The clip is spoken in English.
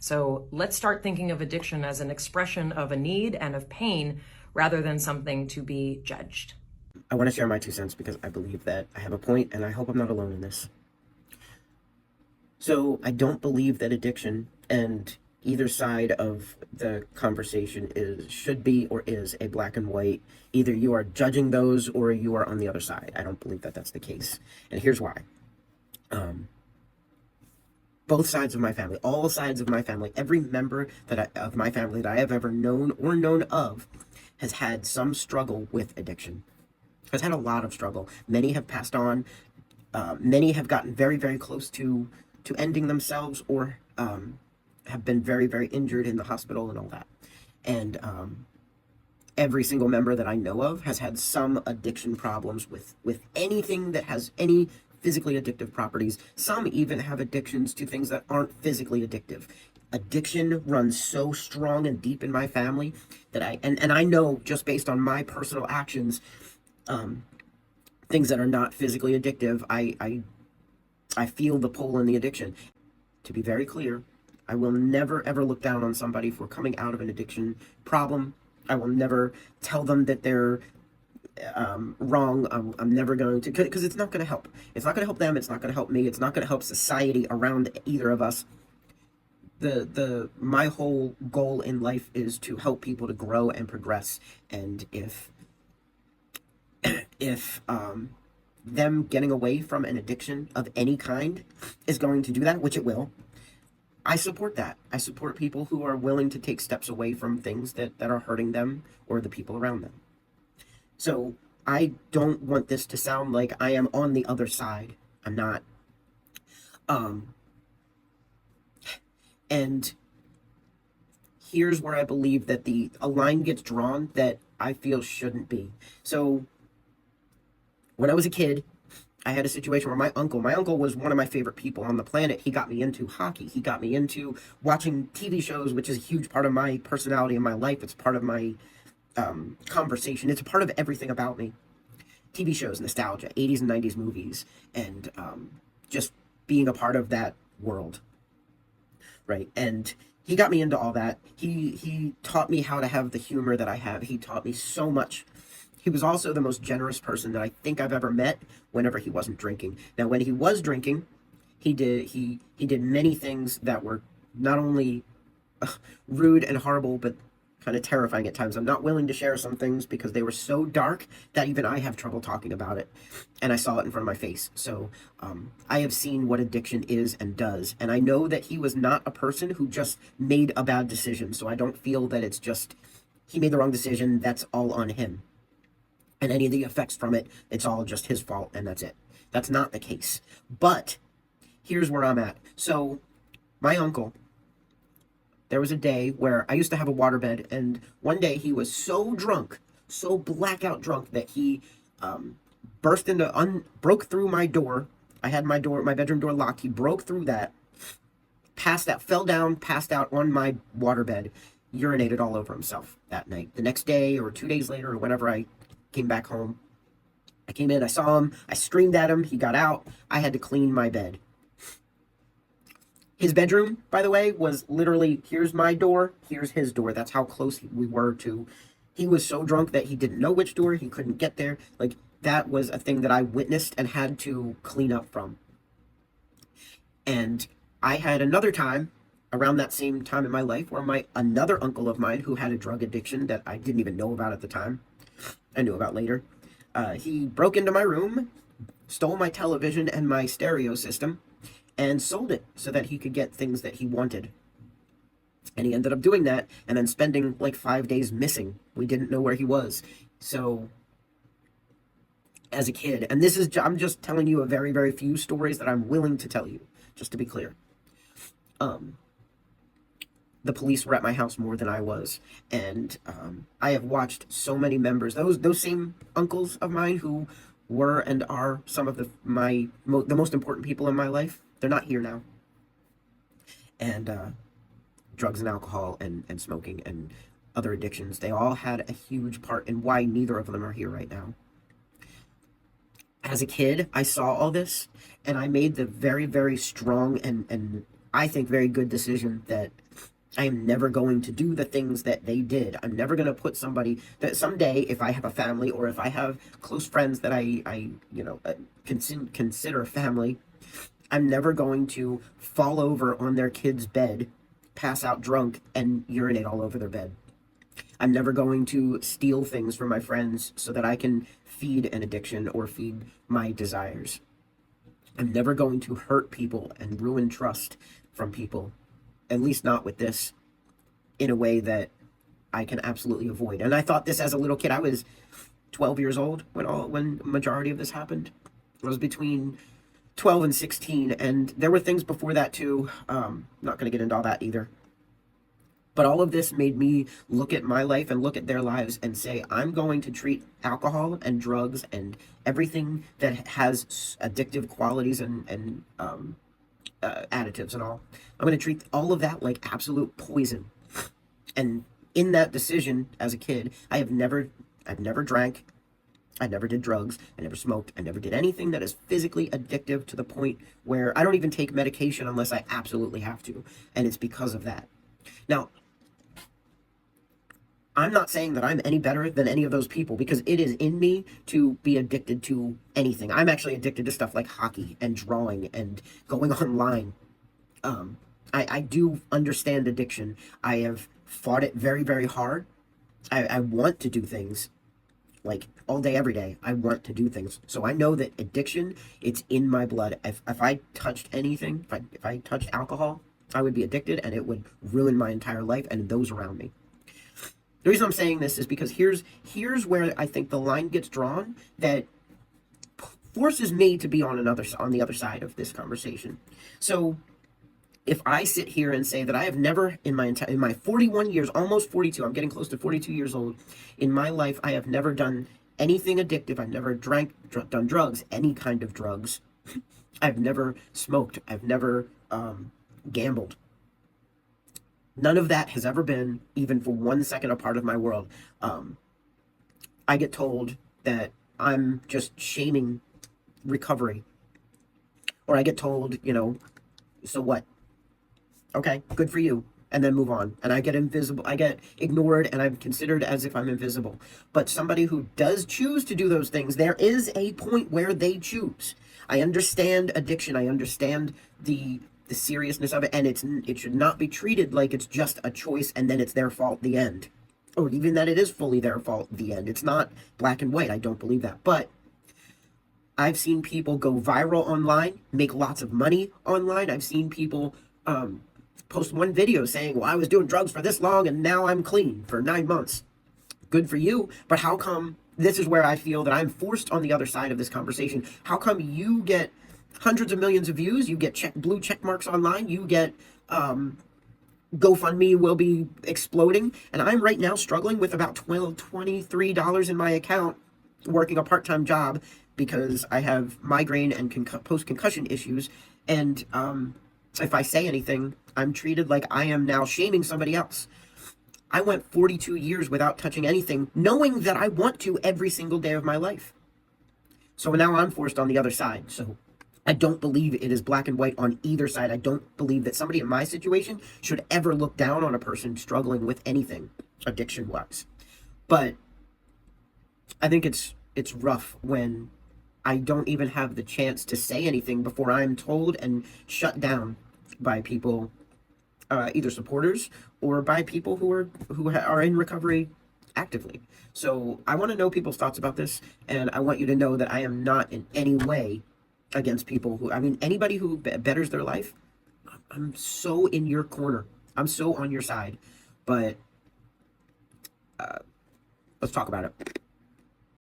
So let's start thinking of addiction as an expression of a need and of pain rather than something to be judged. I want to share my 2 cents because I believe that I have a point and I hope I'm not alone in this. So I don't believe that addiction and either side of the conversation should be or is a black and white. Either you are judging those or you are on the other side. I don't believe that that's the case. And here's why. Both sides of my family, all sides of my family, every member of my family that I have ever known or known of has had some struggle with addiction. Has had a lot of struggle. Many have passed on. Many have gotten very, very close to ending themselves, or have been very, very injured in the hospital and all that. And every single member that I know of has had some addiction problems with anything that has any physically addictive properties. Some even have addictions to things that aren't physically addictive. Addiction runs so strong and deep in my family that I know, just based on my personal actions, things that are not physically addictive, I feel the pull in the addiction. To be very clear, I will never ever look down on somebody for coming out of an addiction problem. I will never tell them that they're wrong. I'm never going to, because it's not going to help. It's not going to help them. It's not going to help me. It's not going to help society around either of us. My whole goal in life is to help people to grow and progress. And if them getting away from an addiction of any kind is going to do that, which it will, I support that. I support people who are willing to take steps away from things that are hurting them or the people around them. So I don't want this to sound like I am on the other side. I'm not. And here's where I believe that a line gets drawn that I feel shouldn't be. So when I was a kid, I had a situation where my uncle was one of my favorite people on the planet. He got me into hockey. He got me into watching TV shows, which is a huge part of my personality and my life. It's part of my conversation. It's a part of everything about me. TV shows, nostalgia, 80s and 90s movies, and just being a part of that world, right? And he got me into all that. He taught me how to have the humor that I have. He taught me so much. He was also the most generous person that I think I've ever met whenever he wasn't drinking. Now, when he was drinking, he did many things that were not only rude and horrible, but kind of terrifying at times. I'm not willing to share some things because they were so dark that even I have trouble talking about it. And I saw it in front of my face. So I have seen what addiction is and does. And I know that he was not a person who just made a bad decision. So I don't feel that it's just he made the wrong decision, that's all on him. And any of the effects from it, it's all just his fault, and that's it. That's not the case. But here's where I'm at. So my uncle, there was a day where I used to have a waterbed, and one day he was so drunk, so blackout drunk, that he broke through my door. I had my bedroom door locked. He broke through that, passed out, fell down, passed out on my waterbed, urinated all over himself that night. The next day or 2 days later or whenever I came back home, I came in, I saw him, I screamed at him, he got out, I had to clean my bed. His bedroom, by the way, was literally, here's my door, here's his door. That's how close we were to. He was so drunk that he didn't know which door, he couldn't get there. Like, that was a thing that I witnessed and had to clean up from. And I had another time, around that same time in my life, where another uncle of mine who had a drug addiction that I didn't even know about at the time, I knew about later, he broke into my room, stole my television and my stereo system, and sold it so that he could get things that he wanted. And he ended up doing that and then spending like 5 days missing. We didn't know where he was. So as a kid, and I'm just telling you a very, very few stories that I'm willing to tell you, just to be clear. The police were at my house more than I was, and I have watched so many members, those same uncles of mine who were and are some of the most important people in my life. They're not here now. And drugs and alcohol and smoking and other addictions, they all had a huge part in why neither of them are here right now. As a kid, I saw all this, and I made the very, very strong and I think, very good decision that I am never going to do the things that they did. I'm never going to put somebody that someday, if I have a family or if I have close friends that I consider family, I'm never going to fall over on their kid's bed, pass out drunk, and urinate all over their bed. I'm never going to steal things from my friends so that I can feed an addiction or feed my desires. I'm never going to hurt people and ruin trust from people, at least not with this, in a way that I can absolutely avoid. And I thought this as a little kid. I was 12 years old when the majority of this happened. I was between 12 and 16, and there were things before that too. Not going to get into all that either. But all of this made me look at my life and look at their lives and say, I'm going to treat alcohol and drugs and everything that has addictive qualities and additives and all. I'm going to treat all of that like absolute poison. And in that decision as a kid, I've never drank. I never did drugs. I never smoked. I never did anything that is physically addictive to the point where I don't even take medication unless I absolutely have to. And it's because of that. Now, I'm not saying that I'm any better than any of those people, because it is in me to be addicted to anything. I'm actually addicted to stuff like hockey and drawing and going online. I do understand addiction. I have fought it very, very hard. I want to do things like all day, every day. I want to do things. So I know that addiction, it's in my blood. If I touched anything, if I touched alcohol, I would be addicted, and it would ruin my entire life and those around me. The reason I'm saying this is because here's where I think the line gets drawn that forces me to be on the other side of this conversation. So if I sit here and say that I have never in my 41 years, almost 42, I'm getting close to 42 years old, in my life I have never done anything addictive. I've never done drugs, any kind of drugs. I've never smoked. I've never gambled. None of that has ever been, even for 1 second, a part of my world. I get told that I'm just shaming recovery. Or I get told, so what? Okay, good for you. And then move on. And I get ignored, and I'm considered as if I'm invisible. But somebody who does choose to do those things, there is a point where they choose. I understand addiction. I understand the seriousness of it, and it should not be treated like it's just a choice and then it's their fault, the end. Or even that it is fully their fault, the end. It's not black and white. I don't believe that. But I've seen people go viral online, make lots of money online. I've seen people post one video saying, well, I was doing drugs for this long and now I'm clean for 9 months. Good for you. But how come, this is where I feel that I'm forced on the other side of this conversation. How come you get hundreds of millions of views, you get blue check marks online, you get GoFundMe will be exploding, and I'm right now struggling with about $23 in my account, working a part-time job because I have migraine and post-concussion issues, and if I say anything, I'm treated like I am now shaming somebody else. I went 42 years without touching anything, knowing that I want to every single day of my life. So now I'm forced on the other side. So I don't believe it is black and white on either side. I don't believe that somebody in my situation should ever look down on a person struggling with anything addiction-wise. But I think it's rough when I don't even have the chance to say anything before I'm told and shut down by people, either supporters or by people who are in recovery actively. So I want to know people's thoughts about this, and I want you to know that I am not in any way against people anybody who betters their life. I'm so in your corner. I'm so on your side. But let's talk about it.